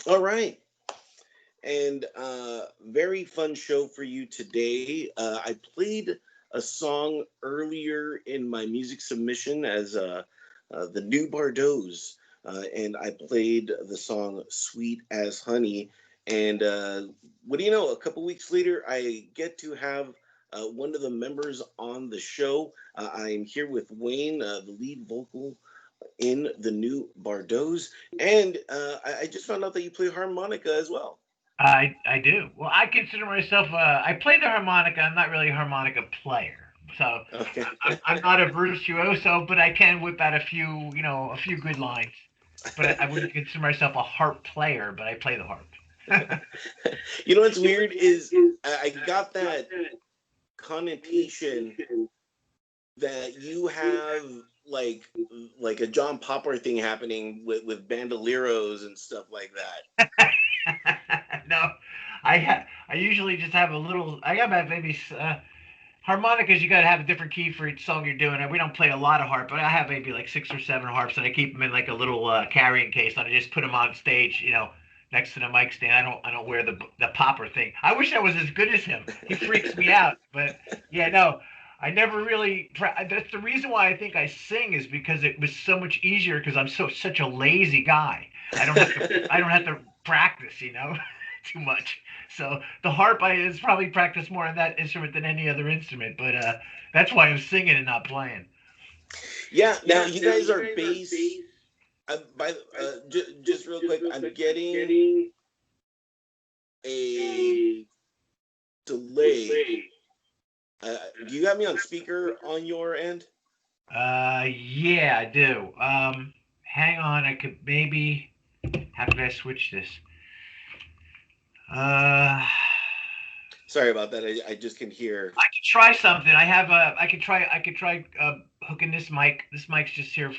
All right. And very fun show for you today. I played a song earlier in my music submission as the new Bardotes, and I played the song "Sweet as Honey." And what do you know? A couple weeks later, I get to have one of the members on the show. I am here with Wayne, the lead vocal in the new Bardos, and I just found out that you play harmonica as well. I do. Well, I consider myself. I play the harmonica. I'm not really a harmonica player, so Okay. I'm not a virtuoso, but I can whip out a few good lines. But I wouldn't consider myself a harp player, but I play the harp. You know what's weird is I got that connotation that you have like like a John Popper thing happening with bandoleros and stuff like that. No, I usually just have a little. I got about maybe harmonicas. You got to have a different key for each song you're doing. And we don't play a lot of harp, but I have maybe like 6 or 7 harps, and I keep them in like a little carrying case, and I just put them on stage. Next to the mic stand. I don't wear the popper thing. I wish I was as good as him. He freaks me out. But yeah, no, I never really. That's the reason why I think I sing is because it was so much easier because I'm such a lazy guy. I don't have to practice. Too much. So the harp I is probably practice more on that instrument than any other instrument. But that's why I'm singing and not playing. Yeah. Now you guys are bass. Just real quick, I'm getting a delay. Do you have me on speaker on your end? Yeah, I do. Hang on, I could maybe. How could I switch this? Uh, Sorry about that. I just can hear. I could try something. I could try hooking this mic. This mic's just here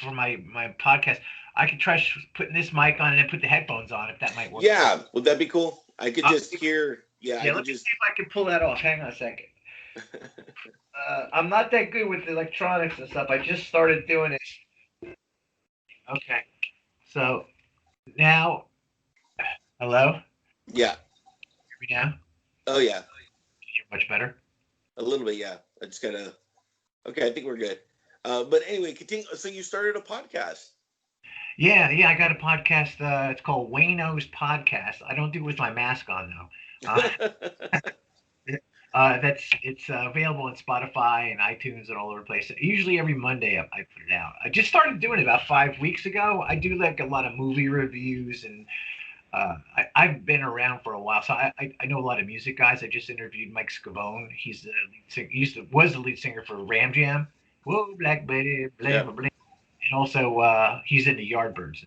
for my podcast. I could try putting this mic on and then put the headphones on if that might work. Yeah, would that be cool? I could Uh, just hear. Yeah, I yeah, could let me just. see if I can pull that off. Hang on a second. I'm not that good with electronics and stuff. I just started doing it. Okay, so now, hello, Yeah. hear me now? Oh yeah. Can you hear much better? A little bit. Yeah. I just gotta. Okay, I think we're good. But anyway, continue. So you started a podcast. Yeah, yeah, I got a podcast. It's called Wayno's Podcast. I don't do it with my mask on though. That's it's available on Spotify and iTunes and all over the place. Usually every Monday I put it out. I just started doing it about 5 weeks ago. I do like a lot of movie reviews and I've been around for a while, so I know a lot of music guys. I just interviewed Mike Scavone. He's the lead singer. Was the lead singer for Ram Jam. Whoa, Black Betty, blah Yeah. blah blah. And also he's in the Yardbirds.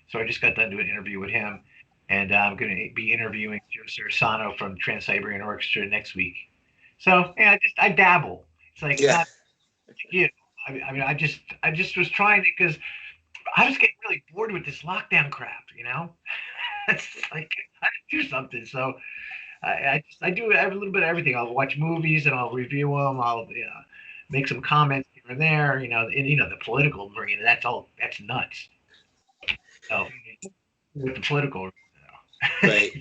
So I just got done doing an interview with him, and I'm going to be interviewing Joe Sarsano from Trans Siberian Orchestra next week. So yeah, I dabble. It's like Yeah. not you. Know, I mean, I just was trying it because I was getting really bored with this lockdown crap. It's like I do something. So I do a little bit of everything. I'll watch movies and I'll review them. I'll make some comments here and there. The political bringing that's nuts. So with the political, Right.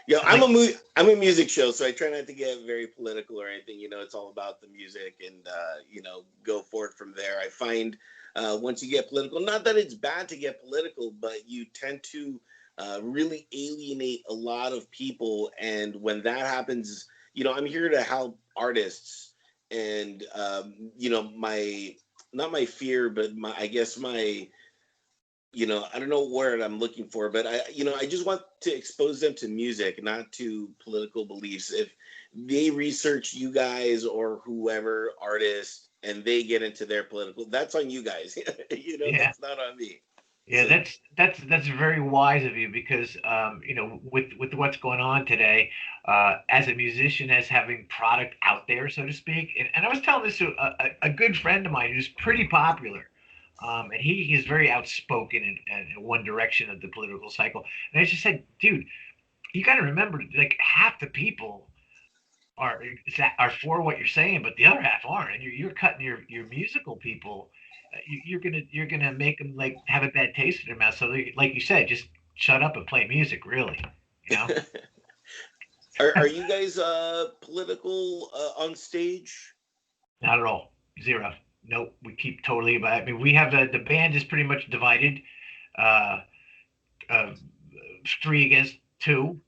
Yeah, like I'm a music show, so I try not to get very political or anything. It's all about the music, and go forward from there. I find once you get political, not that it's bad to get political, but you tend to really alienate a lot of people, and when that happens, I'm here to help artists, and my not my fear, but my I guess my I don't know what word I'm looking for, but I just want to expose them to music, not to political beliefs. If they research you guys or whoever artist and they get into their political, that's on you guys. yeah. That's not on me. Yeah, So that's very wise of you because with what's going on today, as a musician, as having product out there, so to speak, and I was telling this to a good friend of mine who's pretty popular, and he is very outspoken in one direction of the political cycle, and I just said, dude, you got to remember, like half the people are for what you're saying, but the other half aren't, and you're cutting your musical people. you're gonna make them like have a bad taste in their mouth. So like you said, just shut up and play music. Really, you know. Are you guys political on stage? Not at all. Zero. Nope. We keep totally. I mean, we have the band is pretty much divided. Uh, uh, three against two.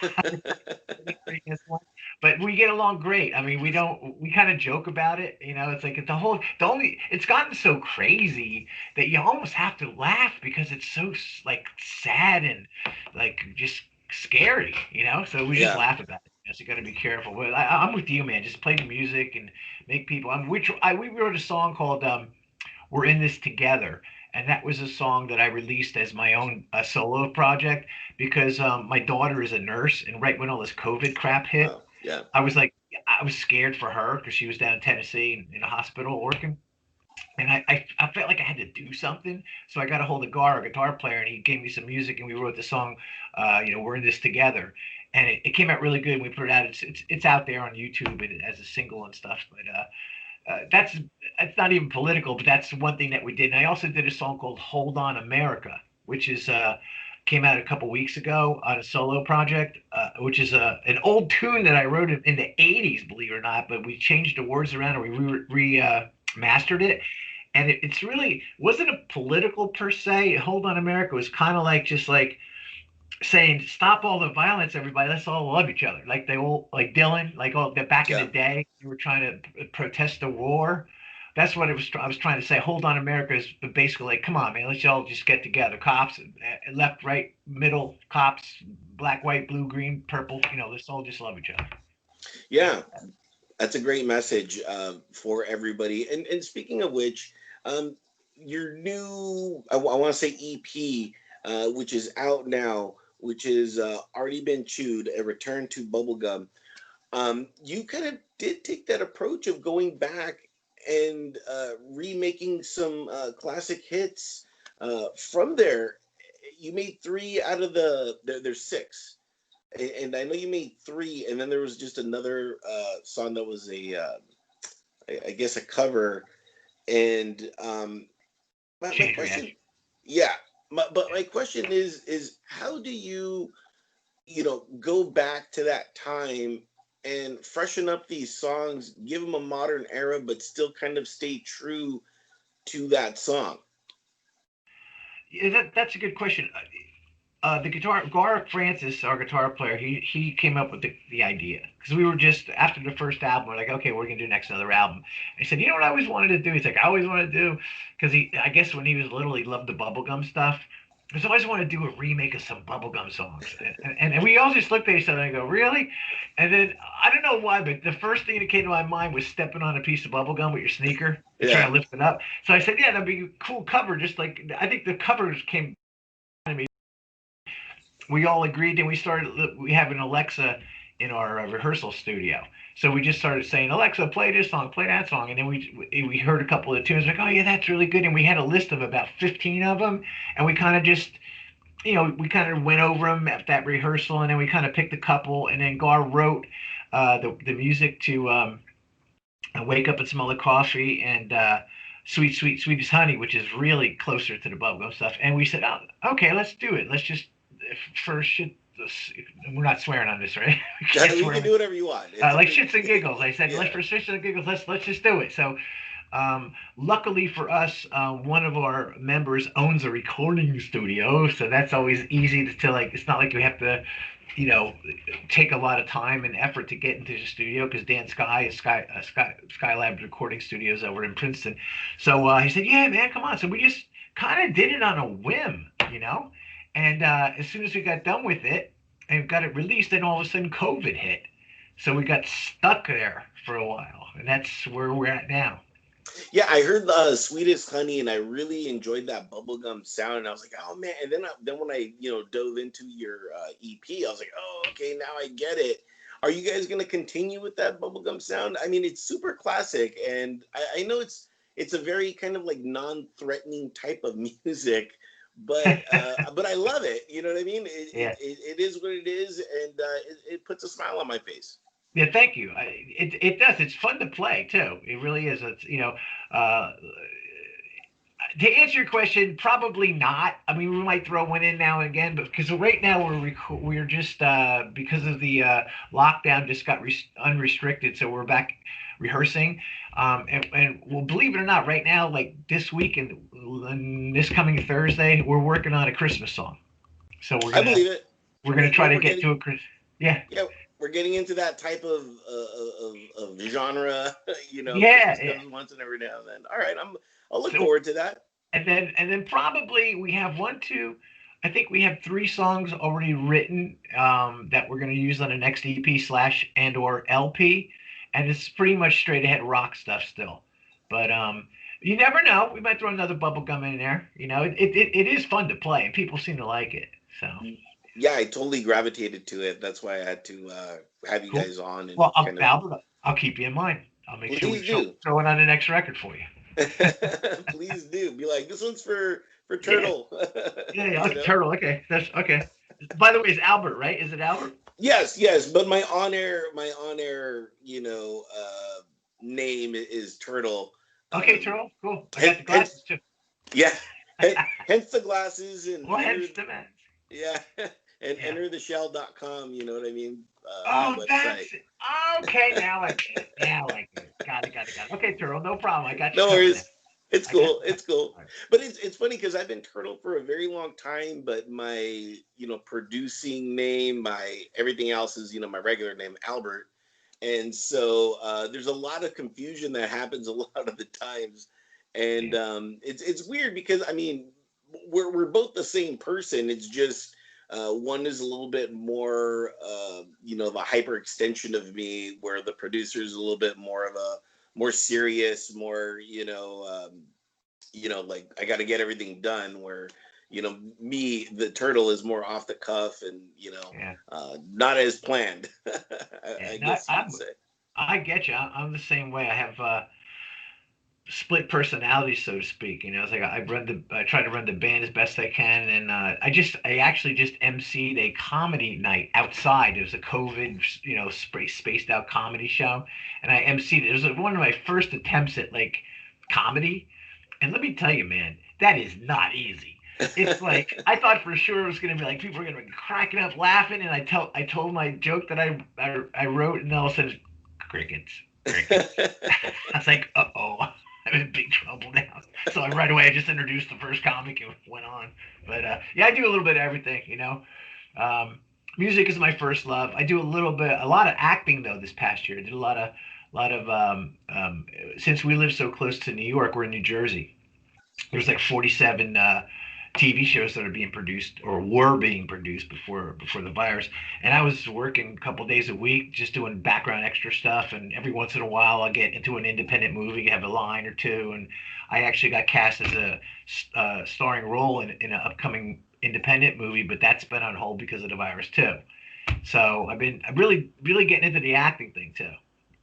Three against one. But we get along great. I mean, we don't. We kind of joke about it. You know, it's like the whole. The only. It's gotten so crazy that you almost have to laugh because it's so like sad and like just scary. You know, so we just Yeah. laugh about it. So you got to be careful. But I'm with you, man. Just play the music and make people. We wrote a song called "We're in This Together," and that was a song that I released as my own solo project because my daughter is a nurse, and right when all this COVID crap hit, Oh, yeah. I was like, I was scared for her because she was down in Tennessee in a hospital working. And I felt like I had to do something. So I got a hold of Gar, a guitar player, and he gave me some music, and we wrote the song, We're in This Together. And it came out really good. We put it out. It's out there on YouTube and as a single and stuff. But that's not even political, but that's one thing that we did. And I also did a song called "Hold On America," which is came out a couple weeks ago on a solo project, which is an old tune that I wrote in the '80s, believe it or not. But we changed the words around and we mastered it. And it's really wasn't a political per se. "Hold On America" was kind of like just like saying stop all the violence, everybody, let's all love each other, like they all like Dylan, like all that back in the Yeah. day you were trying to protest the war. That's what it was. I was trying to say, "Hold On America" is basically like, come on, man, let's all just get together, cops, left, right, middle, cops, black, white, blue, green, purple, let's all just love each other. Yeah. That's a great message for everybody. And speaking of which, um, your new, I want to say EP, which is out now, which is already been chewed, a return to bubblegum. You kind of did take that approach of going back and remaking some classic hits from there. You made three out of there's six, and I know you made three, and then there was just another song that was I guess a cover. And my Change question, reaction. yeah, but my question is how do you go back to that time and freshen up these songs, give them a modern era, but still kind of stay true to that song? Yeah, that's a good question. The guitar Gar Francis, our guitar player, he came up with the idea because we were just after the first album, we're like, okay, we're gonna do next another album. And he said, you know what I always wanted to do? He's like, I always wanted to do because I guess when he was little, he loved the bubblegum stuff. Because I always wanted to do a remake of some bubblegum songs, and we all just looked at each other and go, really? And then I don't know why, but the first thing that came to my mind was stepping on a piece of bubblegum with your sneaker and trying Yeah, to lift it up. So I said, yeah, that'd be a cool cover. Just like I think the covers came we all agreed and we have an Alexa in our rehearsal studio, so we just started saying, Alexa, play this song, play that song, and then we heard a couple of tunes like, oh yeah, that's really good, and we had a list of about 15 of them, and we kind of just we kind of went over them at that rehearsal, and then we kind of picked a couple, and then Gar wrote the music to Wake Up and Smell the Coffee and Sweet Sweet Sweetest Honey, which is really closer to the bubblegum stuff. And we said, oh, okay, let's do it. Let's just first shit. We're not swearing on this, right? We can't you can swear. do whatever you want. It's a Like big, shits and giggles. I said, let's yeah, for shits and giggles, let's just do it. So luckily for us, one of our members owns a recording studio, so that's always easy to like. It's not like we have to, you know, take a lot of time and effort to get into the studio because Dan Sky is Skylab Recording Studios over in Princeton. So he said, "Yeah, man, come on." So we just kind of did it on a whim, you know. And as soon as we got done with it and got it released, then all of a sudden COVID hit. So we got stuck there for a while, and that's where we're at now. yeah. I heard "Sweetest Honey" and I really enjoyed that bubblegum sound. And I was like, oh man. And then when I dove into your EP, I was like, oh, okay, now I get it. Are you guys gonna continue with that bubblegum sound? I mean, it's super classic, and I know it's a very kind of like non-threatening type of music, but I love it. You know what I mean? Yeah. It is what it is, and it puts a smile on my face. Yeah, thank you. It does. It's fun to play too. It really is. It's uh, To answer your question, probably not. I mean, we might throw one in now and again, but because right now we're just because of the lockdown just got unrestricted, so we're back rehearsing. And well, believe it or not, right now, like this week and this coming Thursday, we're working on a Christmas song. So I believe it. we're gonna try to We're get getting to a Chris. Yeah, yeah, we're getting into that type of genre. yeah, Christmas yeah. comes once and every now and then. All right, I'll look So forward to that. and then probably we have one, two. I think we have three songs already written that we're going to use on the next EP slash and or LP, and it's pretty much straight ahead rock stuff still. But you never know. We might throw another bubblegum in there. It is fun to play, and people seem to like it. So Yeah, I totally gravitated to it. That's why I had to have you cool. guys on and Well, kind of Albert, I'll keep you in mind. I'll make sure we please do. throw it on the next record for you. Please do. Be like, this one's for Yeah, Turtle. yeah, yeah. you Okay, know? Turtle. Okay, that's okay. By the way, it's Albert, right? Is it Albert? Yes, yes. But my on air, name is Turtle. Okay, Um, Turtle. Cool. I got hence, the glasses hence too. yeah, hence the glasses and Well, hence the man. yeah, and Yeah. entertheshell.com. You know what I mean? That Oh, website. that's it. Okay, now I get it. Now I get it. Got it. Okay, Turtle, no problem. I got you No covered now. worries. It's I got cool. you. It's cool. All right. But it's funny because I've been Turtle for a very long time, but my producing name, my everything else is my regular name Albert, and so there's a lot of confusion that happens a lot of the times, and Yeah. it's weird because I mean we're both the same person. It's just one is a little bit more of a hyper extension of me, where the producer is a little bit more of a more serious, more like I got to get everything done. Where me, the Turtle, is more off the cuff and Yeah. not as planned. Yeah. I No, guess you could say. I get you. I'm the same way. I have split personality, so to speak. It's like I try to run the band as best I can, and I actually just emceed a comedy night outside. It was a COVID, spaced out comedy show, and I emceed it. It was one of my first attempts at like comedy, and let me tell you, man, that is not easy. It's like I thought for sure it was gonna be like people were gonna be cracking up laughing, and I told my joke that I wrote, and all of a sudden crickets, crickets. I was like, oh, I'm in big trouble now. So right away I just introduced the first comic and went on. But yeah, I do a little bit of everything. Um, Music is my first love. I do a lot of acting though. This past year, I did a lot of since we live so close to New York, we're in New Jersey. There's like 47 TV shows that are being produced or were being produced before the virus. And I was working a couple days a week just doing background extra stuff. And every once in a while, I'll get into an independent movie, have a line or two. And I actually got cast as a starring role in an upcoming independent movie, but that's been on hold because of the virus too. So I'm really really getting into the acting thing too.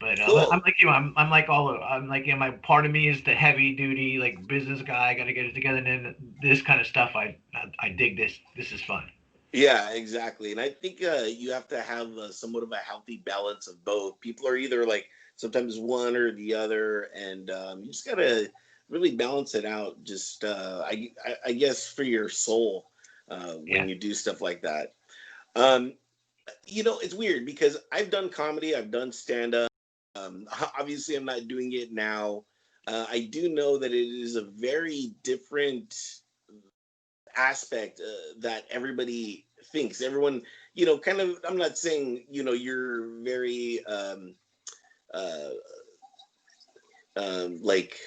But I'm Cool. like you. I'm like my part of me is the heavy duty like business guy. I got to get it together. And then this kind of stuff, I dig this. This is fun. Yeah, exactly. And I think you have to have somewhat of a healthy balance of both. People are either like sometimes one or the other, and you just gotta really balance it out. Just I guess for your soul when Yeah, you do stuff like that. Um, it's weird because I've done comedy, I've done stand up. Obviously, I'm not doing it now. I do know that it is a very different aspect that everybody thinks. Everyone, kind of. I'm not saying you're very uh, like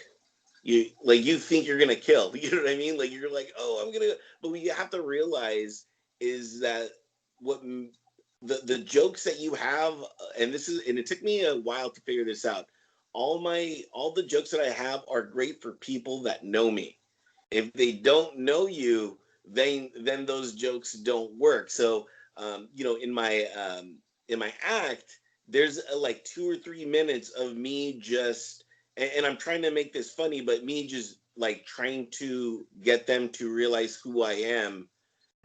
you think you're gonna kill. You know what I mean? Like you're like, oh, I'm gonna. But what you have to realize is that what the jokes that you have, and it took me a while to figure this out. All the jokes that I have are great for people that know me. If they don't know you, then those jokes don't work. So, in my act, there's like 2 or 3 minutes of me just, and I'm trying to make this funny, but me just like trying to get them to realize who I am,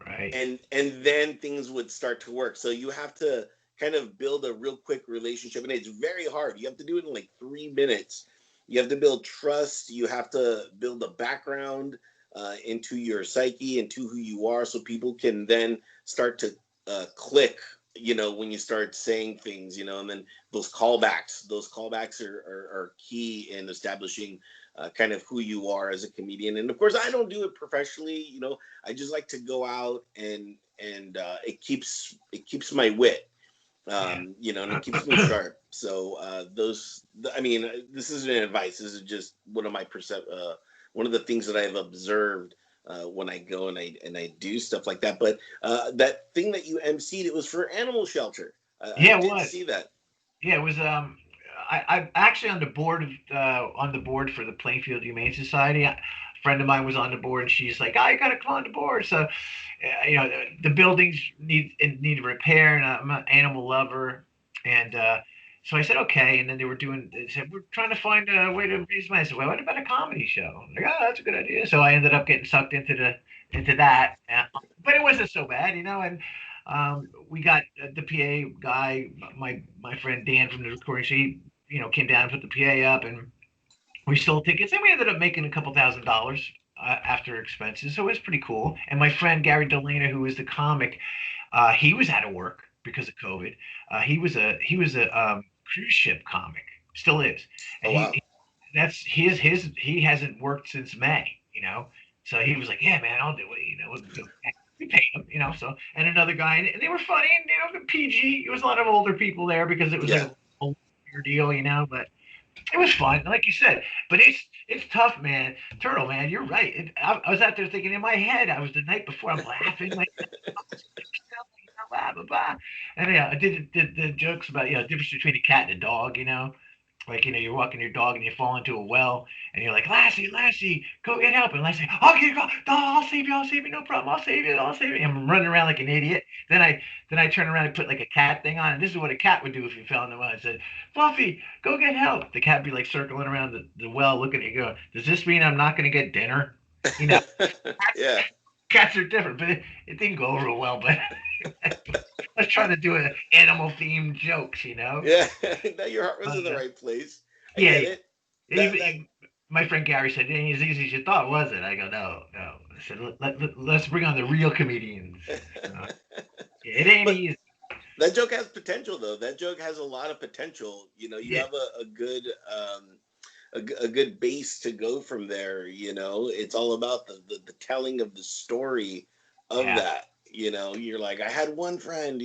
right. and then things would start to work. So you have to kind of build a real quick relationship, and it's very hard. You have to do it in like 3 minutes, you have to build trust. You have to build a background into your psyche, into who you are, so people can then start to click, when you start saying things, and then those callbacks are key in establishing kind of who you are as a comedian. And of course, I don't do it professionally. I just like to go out and it keeps my wit, and it keeps me sharp. So this isn't advice. This is just one of my one of the things that I've observed when I go and I do stuff like that. But that thing that you emceed, it was for animal shelter. I Yeah, it did was. see that. Yeah, it was. I'm actually on the board for the Plainfield Humane Society. A friend of mine was on the board, and she's like, "Oh, you got to come on the board." So, the buildings need repair, and I'm an animal lover, and so I said, "Okay." And then they said, "We're trying to find a way to raise money." I said, "Well, what about a comedy show?" I'm like, "Oh, that's a good idea." So I ended up getting sucked into that, but it wasn't so bad, and. We got the PA guy, my friend Dan from the recording. He, came down and put the PA up, and we sold tickets, and we ended up making a couple $1,000s after expenses. So it was pretty cool. And my friend Gary Delana, who was the comic, he was out of work because of COVID. He was a cruise ship comic, still is, Oh and wow. that's he hasn't worked since May. So he was like, yeah, man, I'll do it. We paid him, so, and another guy, and they were funny, and the PG. It was a lot of older people there because it was like Yeah. a old deal, but it was fun, like you said. But it's tough, man. Turtle, man, you're right. I was out there thinking in my head. I was the night before. I'm laughing like, blah blah blah, and yeah, I did the jokes about the difference between a cat and a dog. Like, you're walking your dog and you fall into a well and you're like, Lassie, go get help. And Lassie, okay, go, no, I'll save you, no problem. I'll save you. And I'm running around like an idiot. Then I turn around and put like a cat thing on. And this is what a cat would do if you fell in the well. I said, Fluffy, go get help. The cat would be like circling around the well looking at you going, does this mean I'm not going to get dinner? You know, Yeah. cats are different, but it didn't go real well. But I was trying to do an animal themed jokes. Yeah. Now your heart was in the Uh, right place. I yeah, get it. That even my friend Gary said, it ain't as easy as you thought, was it? I go, no, no. I said, let's bring on the real comedians. Uh, it ain't but easy. that joke has potential, though. That joke has a lot of potential. You Yeah, have a good a good base to go from there. It's all about the telling of the story of yeah. that. You're like, I had one friend,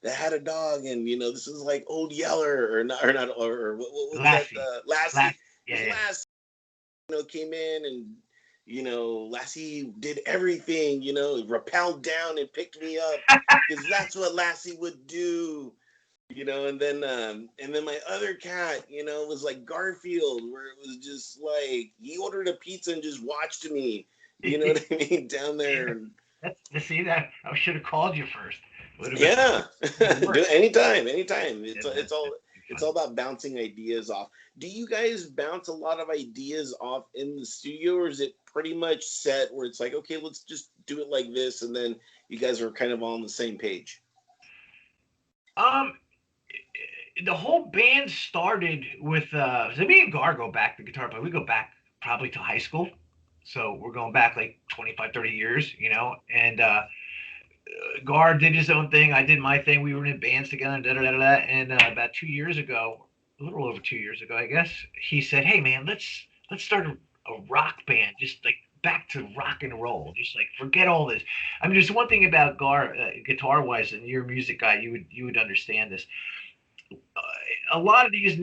that had a dog, and this is like Old Yeller, or what's that, Lassie. Lassie. Lassie. It was Yeah, Lassie, came in, and Lassie did everything, rappelled down and picked me up, because that's what Lassie would do. And then my other cat, was like Garfield, where it was just like he ordered a pizza and just watched me, you know yeah. what I mean, down there. And See that? I should have called you first. Would have been yeah. worse. Do anytime. Yeah, It's funny. all about bouncing ideas off. Do you guys bounce a lot of ideas off in the studio, or is it pretty much set where it's like, okay, let's just do it like this, and then you guys are kind of all on the same page? Um, the whole band started with so me and Gar go back, the guitar player. We go back probably to high school. So we're going back like 25, 30 years, and Gar did his own thing. I did my thing. We were in bands together, and da da da da. And about 2 years ago, a little over 2 years ago, I guess, he said, "Hey, man, let's start a rock band, just like back to rock and roll. Just like forget all this." I mean, there's one thing about Gar, guitar wise, and you're a music guy, you would understand this. A lot of these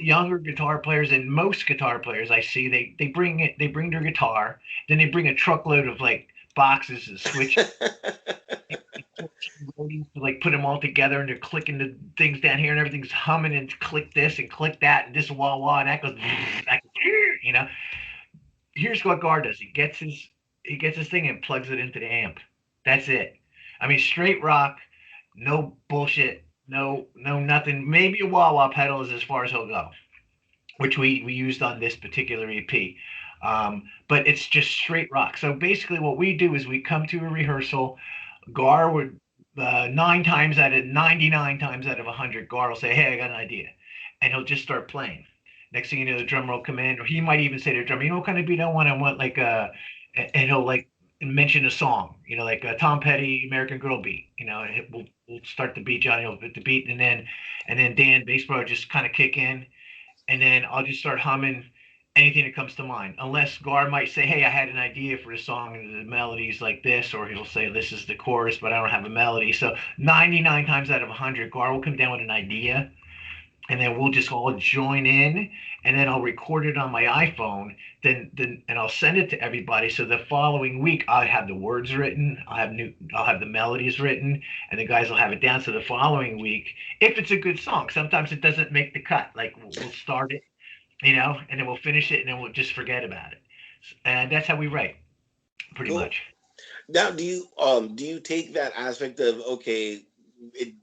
younger guitar players, and most guitar players I see, they bring their guitar, then they bring a truckload of like boxes and switches 14 roadies to like put them all together, and they're clicking the things down here and everything's humming, and click this and click that and this wah wah and that goes that goes, you know. Here's what Gar does. He gets his thing and plugs it into the amp. That's it. I mean, straight rock, no bullshit, no nothing. Maybe a wah wah pedal is as far as he'll go, which we used on this particular EP. But it's just straight rock. So basically, what we do is we come to a rehearsal. Gar would 99 times out of 100, Gar will say, "Hey, I got an idea," and he'll just start playing. Next thing you know, the drummer will come in, or he might even say to the drummer, you know what kind of beat I want? I want like and he'll like mention a song, like a Tom Petty American Girl beat. We'll start the beat, Johnny will hit the beat, and then Dan bass player just kind of kick in, and then I'll just start humming anything that comes to mind. Unless Gar might say, "Hey, I had an idea for the song, and the melody's like this," or he'll say, "This is the chorus, but I don't have a melody." So 99 times out of 100, Gar will come down with an idea, and then we'll just all join in, and then I'll record it on my iPhone, then and I'll send it to everybody. So the following week I'll have the words written, I'll have the melodies written, and the guys will have it down. So the following week, if it's a good song, sometimes it doesn't make the cut. Like we'll start it, and then we'll finish it, and then we'll just forget about it. And that's how we write, pretty Cool. much. Now, do you take that aspect of, okay, it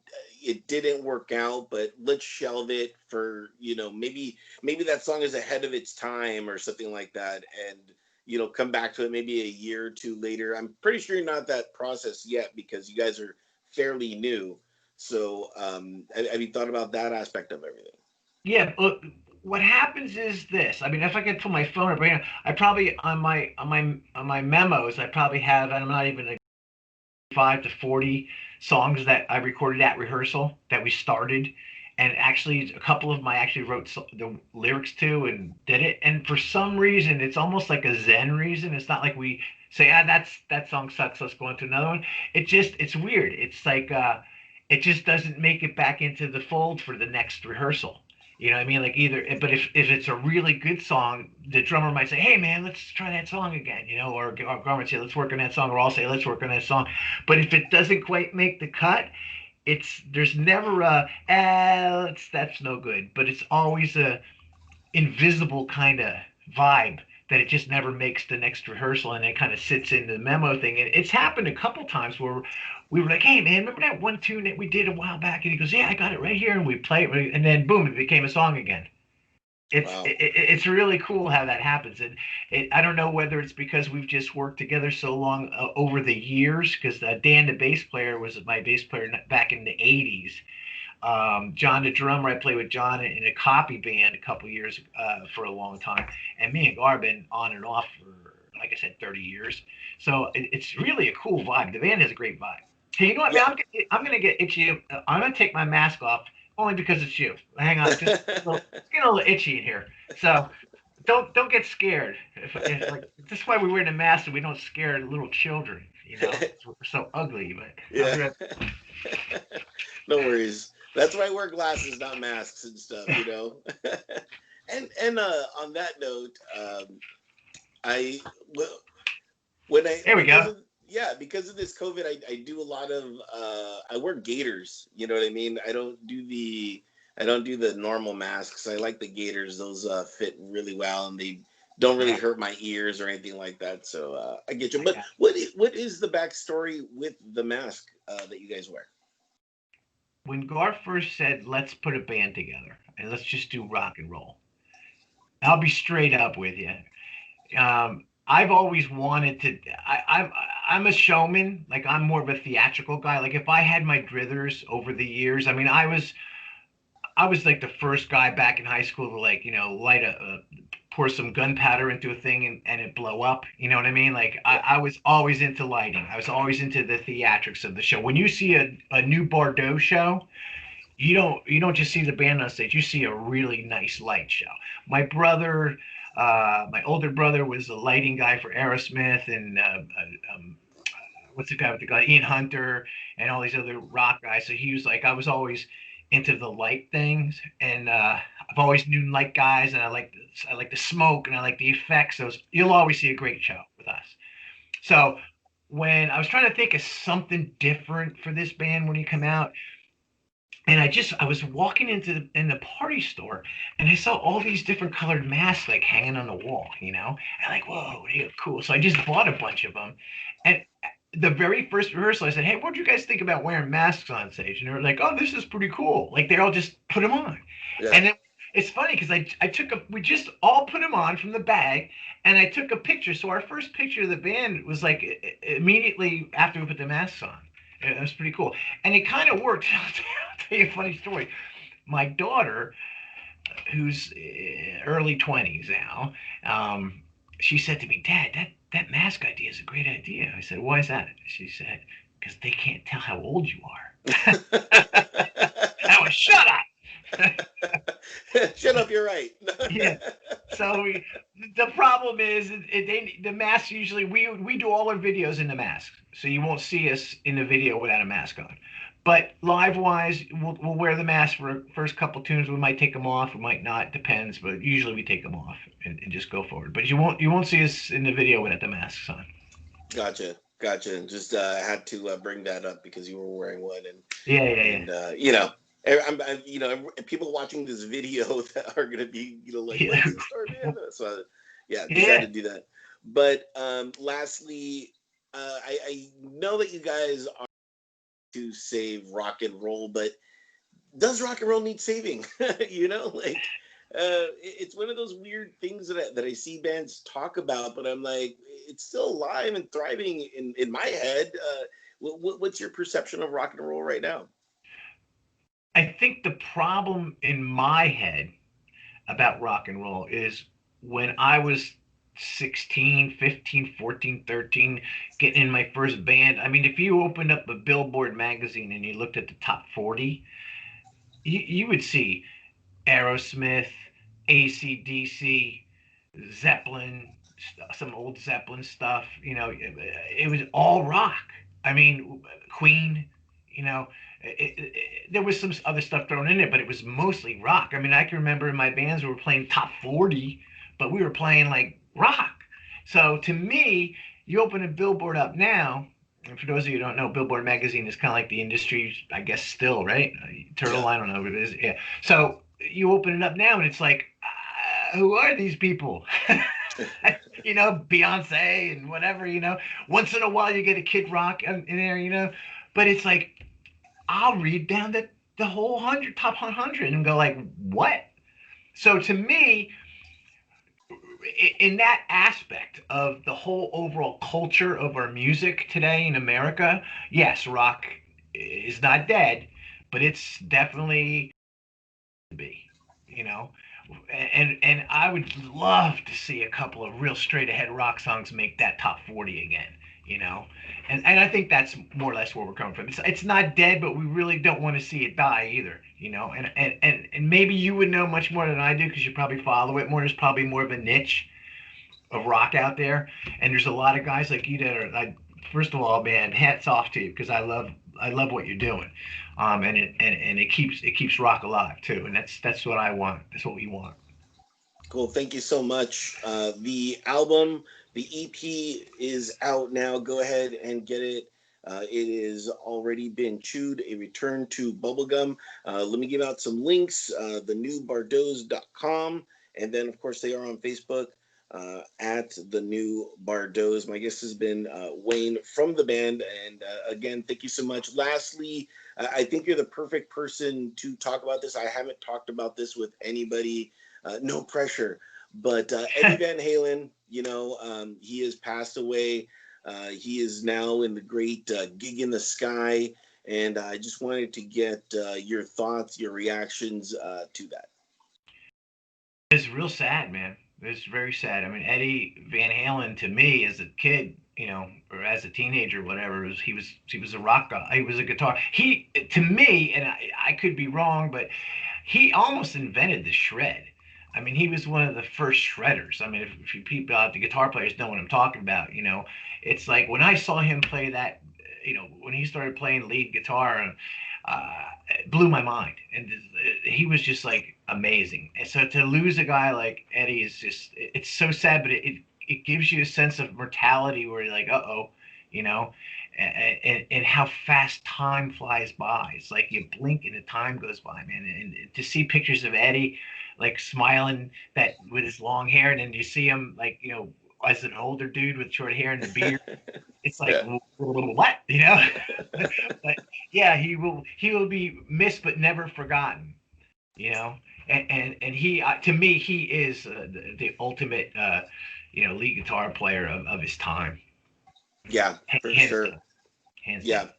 it didn't work out, but let's shelve it for, maybe that song is ahead of its time or something like that, and come back to it maybe a year or two later. I'm pretty sure you're not that process yet because you guys are fairly new. So, have you thought about that aspect of everything? Yeah, but what happens is this. I mean, if I could pull my phone up right now, I probably on my memos, I probably have, and I'm not even like 5 to 40 songs that I recorded at rehearsal that we started, and actually a couple of them I actually wrote the lyrics to and did it. And for some reason, it's almost like a Zen reason. It's not like we say, that song sucks, let's go on to another one. It's weird. It's like it just doesn't make it back into the fold for the next rehearsal. You know what I mean? Like either, but if it's a really good song, the drummer might say, "Hey man, let's try that song again," or Gar might say, "Let's work on that song," or I'll say, "Let's work on that song." But if it doesn't quite make the cut, there's never that's no good. But it's always a invisible kind of vibe that it just never makes the next rehearsal, and it kind of sits in the memo thing. And it's happened a couple times where we were like, "Hey man, remember that one tune that we did a while back?" And he goes, "Yeah, I got it right here," and we play it, and then boom, it became a song again. Wow. It's really cool how that happens. And I don't know whether it's because we've just worked together so long over the years, because Dan the bass player was my bass player back in the 80s. John the drummer, I played with John in a copy band a couple years for a long time, and me and Gar been on and off for, like I said, 30 years. So it's really a cool vibe. The band has a great vibe. Hey, you know what, Yeah. man? I'm gonna get itchy. I'm gonna take my mask off only because it's you. Hang on, just get a little itchy in here. So don't get scared. If like this is why we wear the mask, so we don't scare little children. We're so ugly. But I'll Yeah. be right. No worries. That's why I wear glasses, not masks and stuff. And on that note, I well, when I There we because go. of because of this COVID, I do a lot of I wear gaiters. You know what I mean? I don't do the normal masks. I like the gaiters. Those fit really well, and they don't really Yeah, hurt my ears or anything like that. So I get you. I But got what is the backstory with the mask that you guys wear? when Gar first said, "Let's put a band together and let's just do rock and roll," I'll be straight up with you. I've always wanted to. I'm a showman. Like I'm more of a theatrical guy. Like if I had my drithers over the years, I mean, I was like the first guy back in high school to like light pour some gunpowder into a thing and it blow up. You know what I mean? Like I, Yeah. I was always into lighting. I was always into the theatrics of the show. When you see a new Bardotes show, you don't just see the band on stage. You see a really nice light show. My brother, my older brother, was a lighting guy for Aerosmith, and what's the guy with the guy Ian Hunter and all these other rock guys. So he was like, I was always into the light things, and I've always knew light guys, and I like the smoke, and I like the effects. So you'll always see a great show with us. So when I was trying to think of something different for this band when he come out, and I was walking in the party store, and I saw all these different colored masks like hanging on the wall, and like, whoa, they look cool. So I just bought a bunch of them, and the very first rehearsal, I said, "Hey, what do you guys think about wearing masks on stage?" And they were like, "Oh, this is pretty cool." Like they all just put them on, Yeah. and then it's funny because we just all put them on from the bag, and I took a picture. So our first picture of the band was like immediately after we put the masks on. It was pretty cool, and it kind of worked. I'll tell you a funny story. My daughter, who's early 20s now, she said to me, Dad, that mask idea is a great idea. I said, why is that? She said, because they can't tell how old you are. I was, shut up. Shut up, you're right. Yeah. So the problem is the mask usually we do all our videos in the mask, so you won't see us in the video without a mask on. But live wise, we'll wear the mask for first couple tunes. We might take them off, we might not, depends. But usually we take them off and just go forward. But you won't see us in the video without the masks on. Gotcha. Just had to bring that up because you were wearing one, Yeah. and people watching this video that are gonna be, like, Yeah. when's the story, man? So, yeah, just had Yeah. to do that. But lastly, I know that you guys are to save rock and roll, but does rock and roll need saving? Like, it's one of those weird things that I see bands talk about, but I'm like, it's still alive and thriving in my head. What's your perception of rock and roll right now? I think the problem in my head about rock and roll is when I was 16, 15, 14, 13, getting in my first band. I mean, if you opened up a Billboard magazine and you looked at the top 40, you would see Aerosmith, AC/DC, Zeppelin, some old Zeppelin stuff. It was all rock. I mean, Queen. You know, there was some other stuff thrown in there, but it was mostly rock. I mean, I can remember in my bands we were playing top 40, but we were playing like rock. So to me, you open a Billboard up now, and for those of you who don't know, Billboard magazine is kind of like the industry, I guess, still, right? Turtle, Yeah. I don't know what it is. Yeah. So you open it up now, and it's like, who are these people? Beyonce and whatever. Once in a while you get a Kid Rock in there. But it's like I'll read down the whole top 100 and go like, what? So to me, in that aspect of the whole overall culture of our music today in America, yes, rock is not dead, but it's definitely to be, you know. And I would love to see a couple of real straight ahead rock songs make that top 40 again, you know. And I think that's more or less where we're coming from. It's not dead, but we really don't want to see it die either, you know. And maybe you would know much more than I do because you probably follow it more. There's probably more of a niche of rock out there, and there's a lot of guys like you that are like, first of all, man, hats off to you because I love what you're doing, and it keeps rock alive too, and that's what I want. That's what we want. Cool. Thank you so much. The album, the EP is out now. Go ahead and get it. It is already been chewed. A return to bubblegum. Let me give out some links. thenewbardos.com. And then, of course, they are on Facebook at the new Bardos. My guest has been Wayne from the band. And again, thank you so much. Lastly, I think you're the perfect person to talk about this. I haven't talked about this with anybody. No pressure. But Eddie Van Halen, he has passed away. He is now in the great Gig in the Sky. And I just wanted to get your thoughts, your reactions to that. It's real sad, man. It's very sad. I mean, Eddie Van Halen to me as a kid, or as a teenager, whatever, he was a rock guy. He was a guitar. He to me, and I could be wrong, but he almost invented the shred. I mean, he was one of the first shredders. I mean, if you people out the guitar players know what I'm talking about, it's like when I saw him play that, when he started playing lead guitar, it blew my mind, and he was just like amazing. And so to lose a guy like Eddie is it's so sad, but it gives you a sense of mortality where you're like, uh-oh, you know, and how fast time flies by. It's like you blink and the time goes by, man. And to see pictures of Eddie like smiling that with his long hair, and then you see him like, as an older dude with short hair and the beard, it's like, Yeah. what, but yeah, he will be missed but never forgotten, you know. And he, to me, he is the ultimate lead guitar player of his time. Yeah, for Hands sure. down. Hands Yeah. down.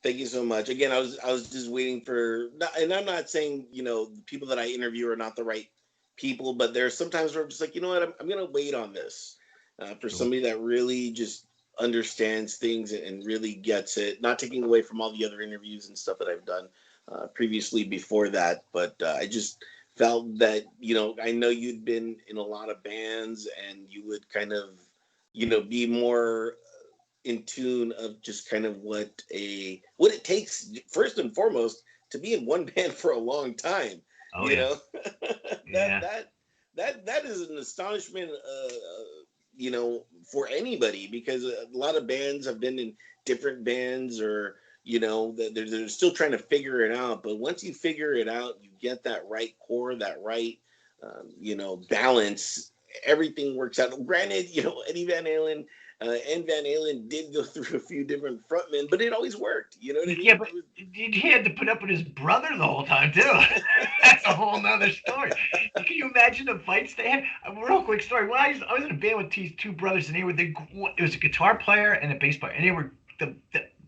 Thank you so much. Again, I was just waiting for, and I'm not saying the people that I interview are not the right people, but there's sometimes where I'm just like, you know what, I'm gonna wait on this for Cool. somebody that really just understands things and really gets it. Not taking away from all the other interviews and stuff that I've done previously before that, but I just felt that I know you'd been in a lot of bands and you would kind of be more in tune of just kind of what it takes first and foremost to be in one band for a long time. Oh You yeah, know, that yeah. that that is an astonishment. For anybody, because a lot of bands have been in different bands, or they're still trying to figure it out. But once you figure it out, you get that right core, that right balance. Everything works out. Granted, Eddie Van Halen and Van Halen did go through a few different frontmen, but it always worked. You know what I Yeah, mean? but he had to put up with his brother the whole time too. That's a whole nother story. Can you imagine the fights they had? A real quick story. When I was in a band with these two brothers, and it was a guitar player and a bass player, and they were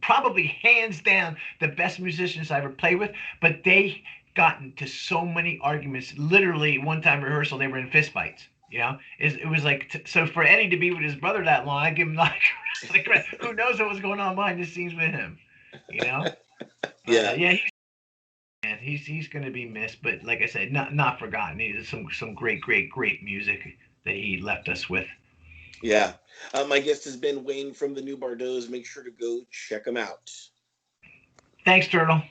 probably hands down the best musicians I ever played with. But they got into so many arguments. Literally, one time rehearsal, they were in fistfights. It was like so for Eddie to be with his brother that long, I give him like, like who knows what was going on behind the scenes with him, you know. But Yeah, yeah, he's going to be missed. But like I said, not forgotten. He's some great music that he left us with. yeah. My guest has been Wayne from the new Bardotes. Make sure to go check them out. Thanks, Turtle.